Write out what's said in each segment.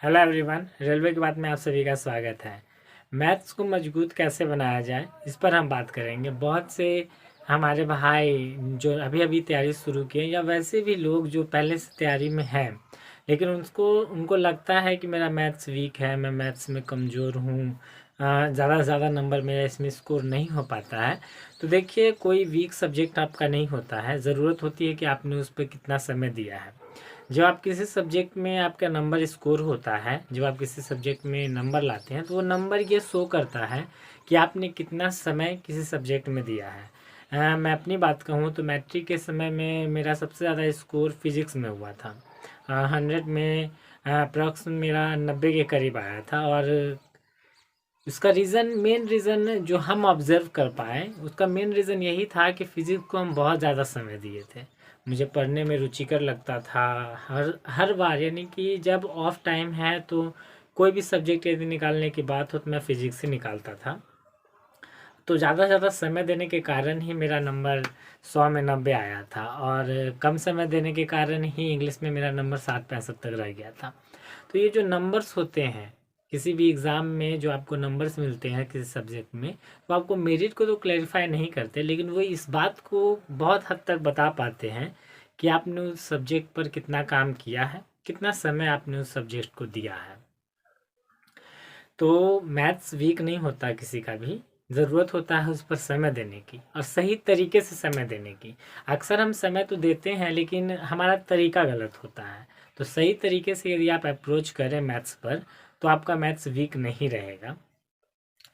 Hello everyone, railway की बात में आप सभी का स्वागत है। मैथ्स को मजबूत कैसे बनाया जाए, इस पर हम बात करेंगे। बहुत से हमारे भाई जो अभी अभी तैयारी शुरू किए या वैसे भी लोग जो पहले से तैयारी में हैं, लेकिन उनको लगता है कि मेरा मैथ्स वीक है, मैं मैथ्स में कमज़ोर हूँ, ज़्यादा से ज़्यादा नंबर मेरा इसमें स्कोर नहीं हो पाता है। तो देखिए, कोई वीक सब्जेक्ट आपका नहीं होता है, ज़रूरत होती है कि आपने उस पर कितना समय दिया है। जब आप किसी सब्जेक्ट में आपका नंबर स्कोर होता है, जब आप किसी सब्जेक्ट में नंबर लाते हैं, तो वो नंबर ये शो करता है कि आपने कितना समय किसी सब्जेक्ट में दिया है। मैं अपनी बात कहूँ तो मैट्रिक के समय में मेरा सबसे ज़्यादा स्कोर फिजिक्स में हुआ था। 100 में अप्रॉक्स मेरा 90 के करीब आया था। और उसका मेन रीज़न जो हम ऑब्ज़र्व कर पाए, उसका मेन रीज़न यही था कि फ़िज़िक्स को हम बहुत ज़्यादा समय दिए थे। मुझे पढ़ने में रुचिकर लगता था। हर हर बार, यानी कि जब ऑफ टाइम है तो कोई भी सब्जेक्ट यदि निकालने की बात हो तो मैं फ़िज़िक्स से निकालता था। तो ज़्यादा से ज़्यादा समय देने के कारण ही मेरा नंबर 100 में 90 आया था, और कम समय देने के कारण ही इंग्लिश में मेरा नंबर 60-65 तक रह गया था। तो ये जो नंबर्स होते हैं किसी भी एग्ज़ाम में, जो आपको नंबर्स मिलते हैं किसी सब्जेक्ट में, तो आपको मेरिट को तो क्लैरिफाई नहीं करते, लेकिन वो इस बात को बहुत हद तक बता पाते हैं कि आपने उस सब्जेक्ट पर कितना काम किया है, कितना समय आपने उस सब्जेक्ट को दिया है। तो मैथ्स वीक नहीं होता किसी का भी, ज़रूरत होता है उस पर समय देने की, और सही तरीके से समय देने की। अक्सर हम समय तो देते हैं, लेकिन हमारा तरीका गलत होता है। तो सही तरीके से यदि आप अप्रोच करें मैथ्स पर, तो आपका मैथ्स वीक नहीं रहेगा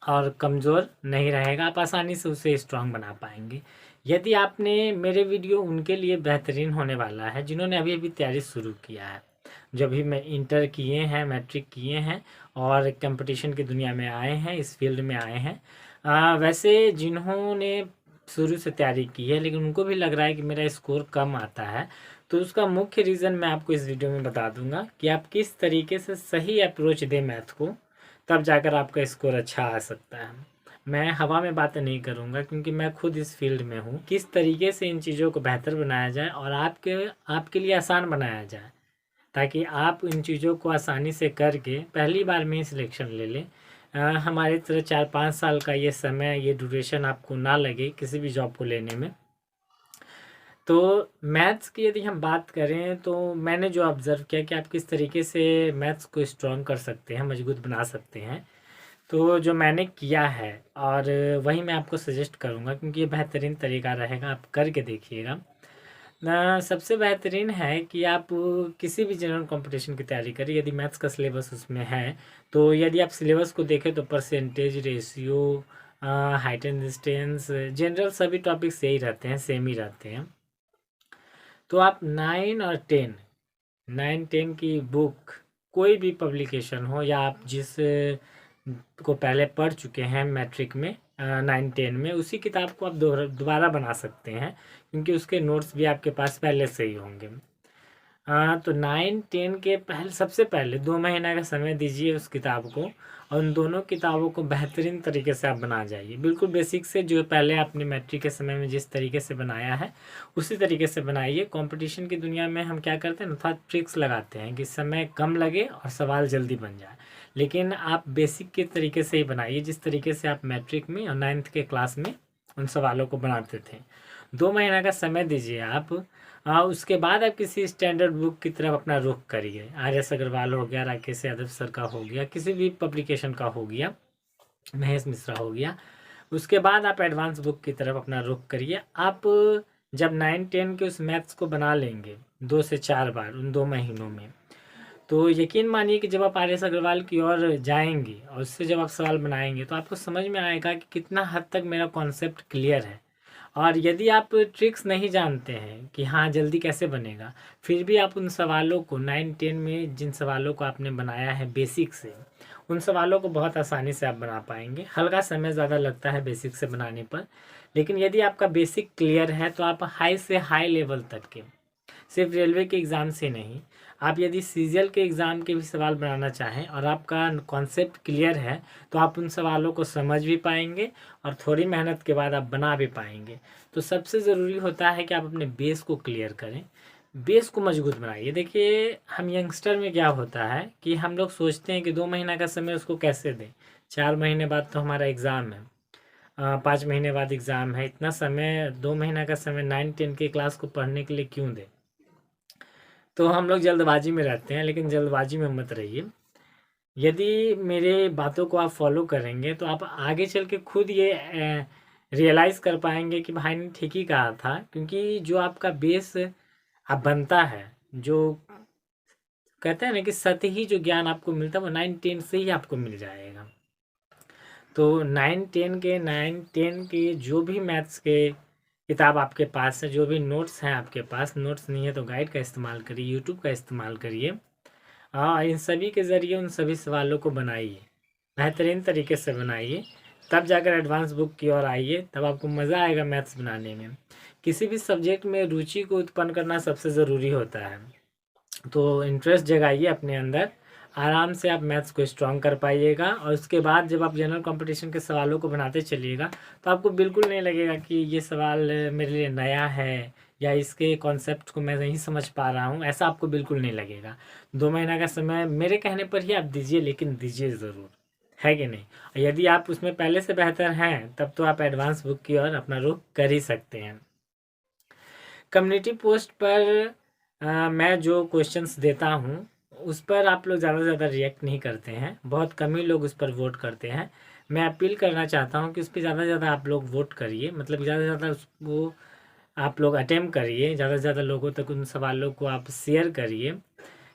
और कमज़ोर नहीं रहेगा। आप आसानी से उसे स्ट्रांग बना पाएंगे। यदि आपने मेरे वीडियो उनके लिए बेहतरीन होने वाला है जिन्होंने अभी अभी तैयारी शुरू किया है, जो भी मैं इंटर किए हैं, मैट्रिक किए हैं और कंपटीशन की दुनिया में आए हैं, इस फील्ड में आए हैं। वैसे जिन्होंने शुरू से तैयारी की है लेकिन उनको भी लग रहा है कि मेरा स्कोर कम आता है, तो उसका मुख्य रीज़न मैं आपको इस वीडियो में बता दूंगा कि आप किस तरीके से सही अप्रोच दें मैथ को, तब जाकर आपका स्कोर अच्छा आ सकता है। मैं हवा में बातें नहीं करूंगा, क्योंकि मैं खुद इस फील्ड में हूँ। किस तरीके से इन चीज़ों को बेहतर बनाया जाए और आपके लिए आसान बनाया जाए, ताकि आप इन चीज़ों को आसानी से करके पहली बार में ही सिलेक्शन ले लें। हमारी तरह 4-5 साल का ये समय, ये ड्यूरेशन आपको ना लगे किसी भी जॉब को लेने में। तो मैथ्स की यदि हम बात करें, तो मैंने जो ऑब्ज़र्व किया कि आप किस तरीके से मैथ्स को स्ट्रॉन्ग कर सकते हैं, मजबूत बना सकते हैं, तो जो मैंने किया है और वही मैं आपको सजेस्ट करूँगा, क्योंकि ये बेहतरीन तरीका रहेगा, आप करके देखिएगा ना। सबसे बेहतरीन है कि आप किसी भी जनरल कंपटीशन की तैयारी करें। यदि मैथ्स का सिलेबस उसमें है, तो यदि आप सिलेबस को देखें तो percentage, ratio, height and distance, general सभी टॉपिक्स यही रहते हैं, सेम ही रहते हैं। तो आप 9 और 10 की बुक, कोई भी पब्लिकेशन हो, या आप जिस को पहले पढ़ चुके हैं मैट्रिक में 9-10 में, उसी किताब को आप दोबारा बना सकते हैं, क्योंकि उसके नोट्स भी आपके पास पहले से ही होंगे। तो 9-10 के पहले, सबसे पहले 2 महीना का समय दीजिए उस किताब को, और उन दोनों किताबों को बेहतरीन तरीके से आप बना जाइए। बिल्कुल बेसिक से, जो पहले आपने मैट्रिक के समय में जिस तरीके से बनाया है उसी तरीके से बनाइए। कंपटीशन की दुनिया में हम क्या करते हैं ना, थोड़ा ट्रिक्स लगाते हैं कि समय कम लगे और सवाल जल्दी बन जाए, लेकिन आप बेसिक के तरीके से ही बनाइए, जिस तरीके से आप मैट्रिक में और 9th के क्लास में उन सवालों को बनाते थे। 2 महीना का समय दीजिए आप। उसके बाद आप किसी स्टैंडर्ड बुक की तरफ अपना रुख करिए। आर.एस. अग्रवाल हो गया, राकेश यादव सर का हो गया, किसी भी पब्लिकेशन का हो गया, महेश मिश्रा हो गया। उसके बाद आप एडवांस बुक की तरफ अपना रुख करिए। आप जब 9-10 के उस मैथ्स को बना लेंगे 2 से 4 बार उन 2 महीनों में, तो यकीन मानिए कि जब आप आर.एस. अग्रवाल की ओर जाएंगे और उससे जब आप सवाल बनाएंगे, तो आपको समझ में आएगा कि कितना हद तक मेरा कॉन्सेप्ट क्लियर है। और यदि आप ट्रिक्स नहीं जानते हैं कि हाँ जल्दी कैसे बनेगा, फिर भी आप उन सवालों को 9-10 में जिन सवालों को आपने बनाया है बेसिक से, उन सवालों को बहुत आसानी से आप बना पाएंगे। हल्का समय ज़्यादा लगता है बेसिक से बनाने पर, लेकिन यदि आपका बेसिक क्लियर है तो आप हाई से हाई लेवल तक के, सिर्फ रेलवे के एग्ज़ाम से नहीं, आप यदि सीजीएल के एग्ज़ाम के भी सवाल बनाना चाहें और आपका कॉन्सेप्ट क्लियर है, तो आप उन सवालों को समझ भी पाएंगे और थोड़ी मेहनत के बाद आप बना भी पाएंगे। तो सबसे ज़रूरी होता है कि आप अपने बेस को क्लियर करें। बेस को मजबूत बनाइए। देखिए हम यंगस्टर में क्या होता है कि हम लोग सोचते हैं कि 2 महीना का समय उसको कैसे दें, 4 महीने बाद तो हमारा एग्ज़ाम है, 5 महीने बाद एग्ज़ाम है, इतना समय 2 महीना का समय 9-10 की क्लास को पढ़ने के लिए क्यों दें। तो हम लोग जल्दबाजी में रहते हैं, लेकिन जल्दबाजी में मत रहिए। यदि मेरे बातों को आप फॉलो करेंगे तो आप आगे चल के खुद ये रियलाइज़ कर पाएंगे कि भाई ने ठीक ही कहा था, क्योंकि जो आपका बेस अब बनता है, जो कहते हैं ना कि सतही जो ज्ञान आपको मिलता है वो 9-10 से ही आपको मिल जाएगा। तो 9-10 के जो भी मैथ्स के किताब आपके पास है, जो भी नोट्स हैं आपके पास, नोट्स नहीं है तो गाइड का इस्तेमाल करिए, यूट्यूब का इस्तेमाल करिए। हाँ, इन सभी के ज़रिए उन सभी सवालों को बनाइए, बेहतरीन तरीके से बनाइए, तब जाकर एडवांस बुक की ओर आइए, तब आपको मज़ा आएगा मैथ्स बनाने में। किसी भी सब्जेक्ट में रुचि को उत्पन्न करना सबसे ज़रूरी होता है। तो इंटरेस्ट जगाइए अपने अंदर, आराम से आप मैथ्स को स्ट्रॉन्ग कर पाइएगा, और उसके बाद जब आप जनरल कंपटीशन के सवालों को बनाते चलिएगा तो आपको बिल्कुल नहीं लगेगा कि ये सवाल मेरे लिए नया है या इसके कॉन्सेप्ट को मैं नहीं समझ पा रहा हूँ, ऐसा आपको बिल्कुल नहीं लगेगा। 2 महीना का समय मेरे कहने पर ही आप दीजिए, लेकिन दीजिए ज़रूर, है कि नहीं। और यदि आप उसमें पहले से बेहतर हैं तब तो आप एडवांस बुक की ओर अपना रुख कर ही सकते हैं। कम्युनिटी पोस्ट पर मैं जो क्वेश्चंस देता हूँ उस पर आप लोग ज़्यादा से ज़्यादा रिएक्ट नहीं करते हैं, बहुत कम ही लोग उस पर वोट करते हैं। मैं अपील करना चाहता हूँ कि उस पर ज़्यादा से ज़्यादा आप लोग वोट करिए, मतलब ज़्यादा से ज़्यादा उसको आप लोग अटेम्प्ट करिए, ज़्यादा से ज़्यादा लोगों तक उन सवालों को आप शेयर करिए,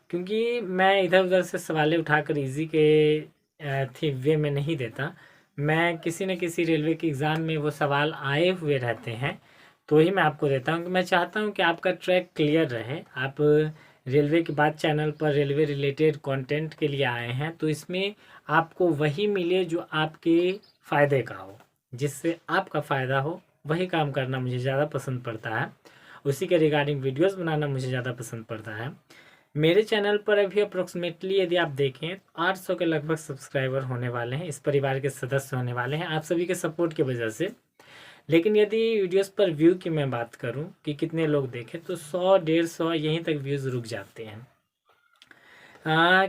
क्योंकि मैं इधर उधर से सवालें उठाकर इजी के थी वे में नहीं देता। मैं किसी न किसी रेलवे के एग्ज़ाम में वो सवाल आए हुए रहते हैं तो ही मैं आपको देता हूँ, कि मैं चाहता हूँ कि आपका ट्रैक क्लियर रहे। आप रेलवे की बात चैनल पर रेलवे रिलेटेड कंटेंट के लिए आए हैं, तो इसमें आपको वही मिले जो आपके फ़ायदे का हो, जिससे आपका फ़ायदा हो, वही काम करना मुझे ज़्यादा पसंद पड़ता है, उसी के रिगार्डिंग वीडियोस बनाना मुझे ज़्यादा पसंद पड़ता है। मेरे चैनल पर अभी अप्रोक्सीमेटली यदि आप देखें 800 के लगभग सब्सक्राइबर होने वाले हैं, इस परिवार के सदस्य होने वाले हैं आप सभी के सपोर्ट की वजह से। लेकिन यदि वीडियोस पर व्यू की मैं बात करूं कि कितने लोग देखें तो 100-150 यहीं तक व्यूज़ रुक जाते हैं।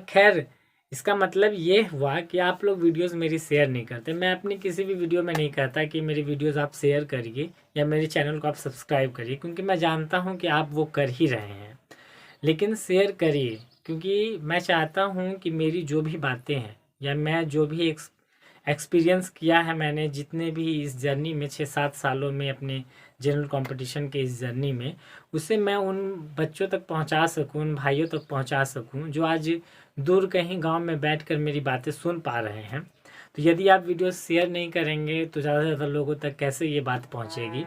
खैर, इसका मतलब ये हुआ कि आप लोग वीडियोस मेरी शेयर नहीं करते। मैं अपनी किसी भी वीडियो में नहीं कहता कि मेरी वीडियोस आप शेयर करिए या मेरे चैनल को आप सब्सक्राइब करिए, क्योंकि मैं जानता हूँ कि आप वो कर ही रहे हैं। लेकिन शेयर करिए, क्योंकि मैं चाहता हूँ कि मेरी जो भी बातें हैं या मैं जो भी एक्सपीरियंस किया है, मैंने जितने भी इस जर्नी में 6-7 सालों में अपने जनरल कंपटीशन के इस जर्नी में, उसे मैं उन बच्चों तक पहुंचा सकूं, उन भाइयों तक पहुंचा सकूं जो आज दूर कहीं गांव में बैठकर मेरी बातें सुन पा रहे हैं। तो यदि आप वीडियो शेयर नहीं करेंगे तो ज़्यादा से ज़्यादा लोगों तक कैसे ये बात पहुंचेगी।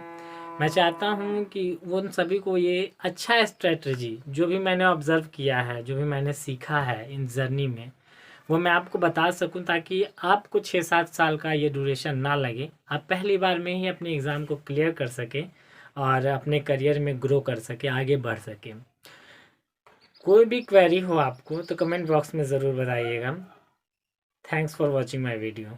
मैं चाहता हूं कि उन सभी को ये अच्छा स्ट्रेटजी जो भी मैंने ऑब्ज़र्व किया है, जो भी मैंने सीखा है इन जर्नी में, वो मैं आपको बता सकूं, ताकि आपको 6-7 साल का ये ड्यूरेशन ना लगे, आप पहली बार में ही अपने एग्ज़ाम को क्लियर कर सकें और अपने करियर में ग्रो कर सकें, आगे बढ़ सकें। कोई भी क्वेरी हो आपको तो कमेंट बॉक्स में ज़रूर बताइएगा। Thanks for watching my video.